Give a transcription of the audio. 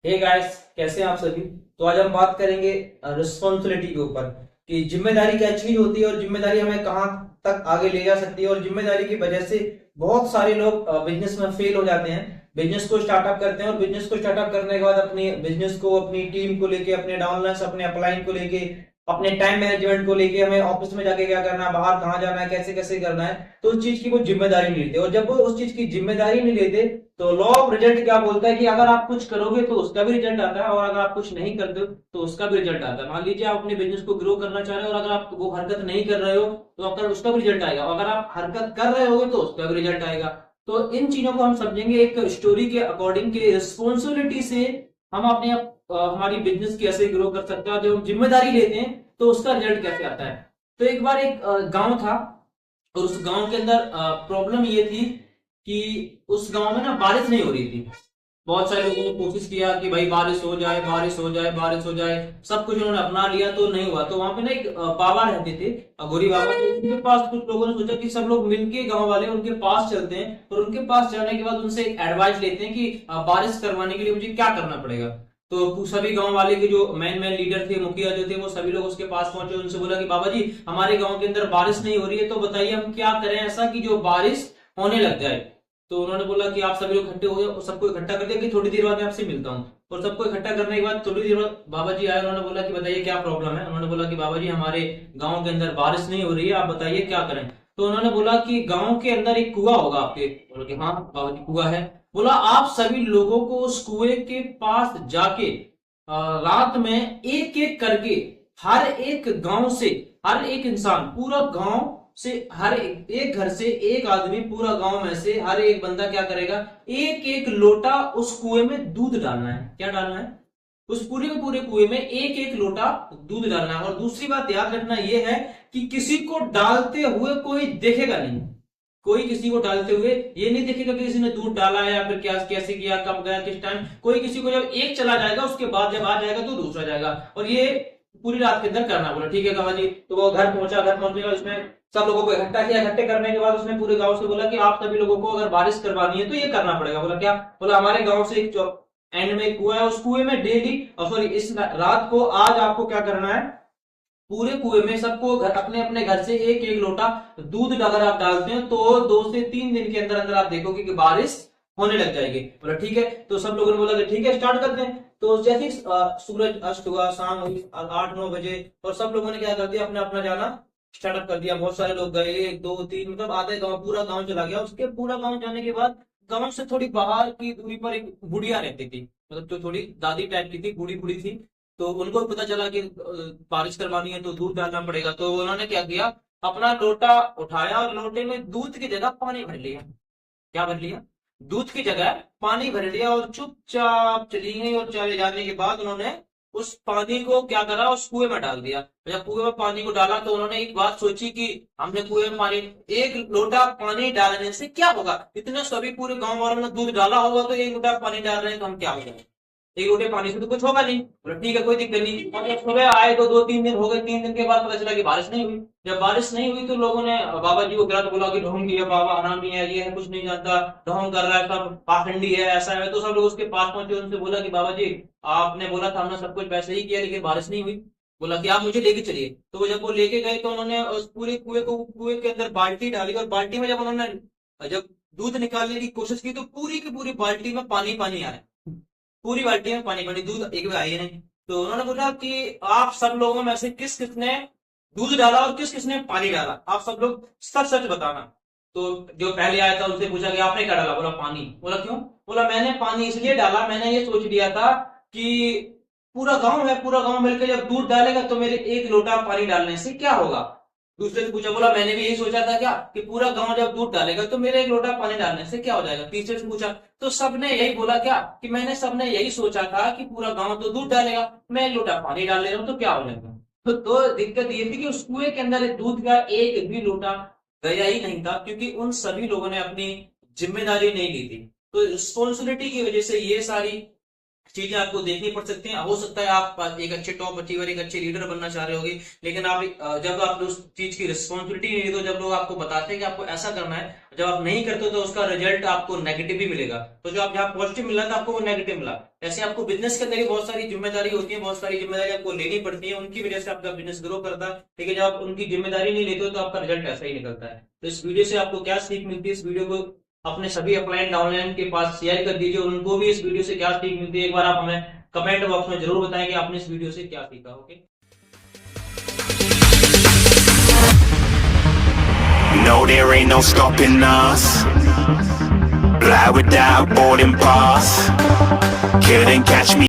Hey guys, कैसे हैं आप सभी। तो आज हम बात करेंगे रिस्पॉन्सिबिलिटी के ऊपर कि जिम्मेदारी क्या चीज होती है और जिम्मेदारी हमें कहाँ तक आगे ले जा सकती है। और जिम्मेदारी की वजह से बहुत सारे लोग बिजनेस में फेल हो जाते हैं। बिजनेस को स्टार्टअप करते हैं और बिजनेस को स्टार्टअप करने के बाद अपनी बिजनेस को, अपनी टीम को लेके, अपने डाउनलाइंस, अपने अपलाइन को लेके, अपने टाइम मैनेजमेंट को लेके, हमें ऑफिस में जाके क्या करना है, बाहर कहाँ जाना है, कैसे कैसे करना है, तो उस चीज की वो जिम्मेदारी नहीं लेते। और जब वो उस चीज की जिम्मेदारी नहीं लेते तो लॉ ऑफ रिजल्ट क्या बोलता है कि अगर आप कुछ करोगे तो उसका भी रिजल्ट आता है, और अगर आप कुछ नहीं करते हो तो उसका भी रिजल्ट आता है। मान लीजिए आप अपने बिजनेस को ग्रो करना चाह रहे हो और अगर आप वो हरकत नहीं कर रहे हो तो आपका उसका भी रिजल्ट आएगा, और अगर आप हरकत कर रहे होगे तो उसका भी रिजल्ट आएगा। तो इन चीजों को हम समझेंगे एक स्टोरी के अकॉर्डिंग के रिस्पॉन्सिबिलिटी से हम अपने हमारी बिजनेस कैसे ग्रो कर सकते हैं, जब हम जिम्मेदारी लेते हैं तो उसका रिजल्ट कैसे आता है। तो एक बार एक गांव था, और उस गांव के अंदर प्रॉब्लम ये थी कि उस गांव में ना बारिश नहीं हो रही थी। बहुत सारे लोगों ने कोशिश किया कि भाई बारिश हो जाए, बारिश हो जाए, बारिश हो जाए, सब कुछ उन्होंने अपना लिया तो नहीं हुआ। तो वहां पे ना एक बाबा रहते थे, अघोरी बाबा। तो उनके पास कुछ लोगों ने सोचा कि सब लोग मिलके, गांव वाले उनके पास चलते हैं और उनके पास जाने के बाद उनसे एक एडवाइस लेते हैं कि बारिश करवाने के लिए मुझे क्या करना पड़ेगा। तो सभी गांव वाले के जो मेन मेन लीडर थे, मुखिया जो थे, वो सभी लोग उसके पास पहुंचे। उनसे बोला कि बाबा जी, हमारे गांव के अंदर बारिश नहीं हो रही है, तो बताइए हम क्या करें ऐसा कि जो बारिश होने लग जाए। तो उन्होंने बोला कि आप सभी लोग इकट्ठे हो गए और सबको इकट्ठा कर दिया कि थोड़ी देर बाद मैं आपसे मिलता हूँ। और सबको इकट्ठा करने के बाद थोड़ी देर बाद बाबा जी आए। उन्होंने बोला कि बताइए क्या प्रॉब्लम है। उन्होंने बोला कि बाबा जी, हमारे गांव के अंदर बारिश नहीं हो रही है, आप बताइए क्या करें। तो उन्होंने बोला कि गांव के अंदर एक कुआं होगा आपके। बोला कि हाँ बाबा जी, कुआं है। बोला आप सभी लोगों को उस कुएं के पास जाके रात में एक एक करके हर एक गांव से, हर एक इंसान, पूरा गांव से, हर एक घर से एक आदमी, पूरा गांव में से हर एक बंदा क्या करेगा, एक एक लोटा उस कुएं में दूध डालना है। क्या डालना है? उस पूरे के पूरे कुएं में एक एक लोटा दूध डालना है। और दूसरी बात याद रखना यह है कि किसी को डालते हुए कोई देखेगा नहीं। कोई किसी को डालते हुए ये नहीं देखेगा कि किसी ने दूध डाला है या फिर क्या, कैसे किया, कब गया, किस टाइम। कोई किसी को, जब एक चला जाएगा उसके बाद जब आ जाएगा तो दूसरा जाएगा। और ये पूरी रात के अंदर करना। बोला ठीक है कहा जी। तो वो घर पहुंचा। घर पहुंचने के बाद उसमें सब लोगों को इकट्ठा किया। इकट्ठे करने के बाद उसने पूरे गांव से बोला कि आप सभी लोगों को अगर बारिश करवानी है तो ये करना पड़ेगा। बोला क्या? बोला हमारे गांव से एक एंड में एक कुआं है, उस कुएं में डेली, सॉरी इस रात को, आज आपको क्या करना है, पूरे कुएं में सबको अपने अपने घर से एक एक लोटा दूध अगर आप डालते हैं तो 2 से 3 दिन के अंदर अंदर आप देखोगे कि बारिश होने लग जाएगी। बोला ठीक है। तो सब लोगों ने बोला कि ठीक है, स्टार्ट करते हैं। तो जैसे ही सूरज अस्त हुआ, शाम हुई 8-9 बजे, और सब लोगों ने क्या कर दिया, अपना अपना जाना स्टार्टअप कर दिया। बहुत सारे लोग गए, 1 2 3, मतलब आधे गांव, पूरा गांव चला गया। उसके पूरा गांव जाने के बाद गांव से थोड़ी बाहर की दूरी पर एक बुढ़िया रहती थी, मतलब जो थोड़ी दादी टाइप की थी, बूढ़ी बूढ़ी थी। तो उनको भी पता चला कि बारिश करवानी है तो दूध डालना पड़ेगा। तो उन्होंने क्या किया, अपना लोटा उठाया और लोटे में दूध की जगह पानी भर लिया। क्या भर लिया? दूध की जगह पानी भर लिया, और चुपचाप चली गई। और चले जाने के बाद उन्होंने उस पानी को क्या करा, उस कुएं में डाल दिया। जब कुएं में पानी को डाला तो उन्होंने एक बात सोची कि हमने कुएं में पानी, एक लोटा पानी डालने से क्या होगा, इतने सभी पूरे गांव वालों ने दूध डाला होगा, तो एक लोटा पानी डाल रहे हैं तो हम क्या हो जाए, एक लोटे पानी से तो कुछ होगा नहीं। बोला ठीक है, कोई दिक्कत नहीं। और जब सुबह आए तो 2 3 दिन हो गए। 3 दिन के बाद पता चला कि बारिश नहीं हुई। जब बारिश नहीं हुई तो लोगों ने बाबा जी को गिरा तो बोला कि ढोंगी है बाबा, हरामी है, ये है, कुछ नहीं जानता, ढोंग कर रहा है, सब पाखंडी है, ऐसा है। तो सब लोग उसके पास पहुंचे, उनसे बोला कि बाबा जी, आपने बोला था हमने सब कुछ वैसे ही किया लेकिन बारिश नहीं हुई। बोला कि आप मुझे लेके चलिए। तो जब वो लेके गए तो उन्होंने उस पूरे कुएं के अंदर बाल्टी डाली, और बाल्टी में जब उन्होंने जब दूध निकालने की कोशिश की तो पूरी की पूरी बाल्टी में पानी पानी आया। पूरी बाल्टी में पानी पानी, दूध एक भी आई नहीं। तो उन्होंने बोला कि आप सब लोगों में से किस किसने दूध डाला और किस किसने पानी डाला, आप सब लोग सच सच बताना। तो जो पहले आया था उससे पूछा कि आपने क्या डाला। बोला पानी। बोला क्यों? बोला मैंने पानी इसलिए डाला, मैंने ये सोच लिया था कि पूरा गांव है, पूरा गांव मिलकर जब दूध डालेगा तो मेरे एक लोटा पानी डालने से क्या होगा। दूसरे से पूछा, बोला मैंने भी यही सोचा था क्या, कि पूरा गांव जब दूध डालेगा तो मेरे एक लोटा पानी डालने से क्या हो जाएगा। तीसरे से पूछा तो सबने यही बोला क्या, कि मैंने सबने यही सोचा था कि पूरा गांव तो दूध डालेगा, मैं एक लोटा पानी डाल ले रहा हूं तो क्या हो जाएगा। तो दिक्कत ये थी कि उस कुएं के अंदर दूध का एक भी लोटा गया ही नहीं था, क्योंकि उन सभी लोगों ने अपनी जिम्मेदारी नहीं ली थी। तो रिस्पॉन्सिबिलिटी की वजह से ये सारी चीजें आपको देखनी पड़ सकती हैं। हो सकता है आप एक अच्छे टॉप अचीवर, एक अच्छे लीडर बनना चाह रहे होगे, लेकिन आप जब आप उस चीज की रिस्पॉन्सिबिलिटी नहीं लेते, जब लोग आपको बताते हैं कि आपको ऐसा करना है, जब आप नहीं करते तो उसका रिजल्ट आपको नेगेटिव ही मिलेगा। तो जो आप जहाँ पॉजिटिव मिला था आपको वो नेगेटिव मिला। ऐसे आपको बिजनेस के अंदर भी बहुत सारी जिम्मेदारी होती है, बहुत सारी जिम्मेदारी आपको लेनी पड़ती है, उनकी वजह से आपका बिजनेस ग्रो करता है। लेकिन जब आप उनकी जिम्मेदारी नहीं लेते हो तो आपका रिजल्ट ऐसा ही निकलता है। तो इस वीडियो से आपको क्या सीख मिलती है, इस वीडियो को अपने सभी अपलाइन डाउनलाइन के पास शेयर कर दीजिए, और उनको भी इस वीडियो से क्या सीख मिलती है एक बार आप हमें कमेंट बॉक्स में जरूर बताएं कि आपने इस वीडियो से क्या सीखा। Okay, No, there ain't no stopping us. Fly without boarding pass. Couldn't catch me.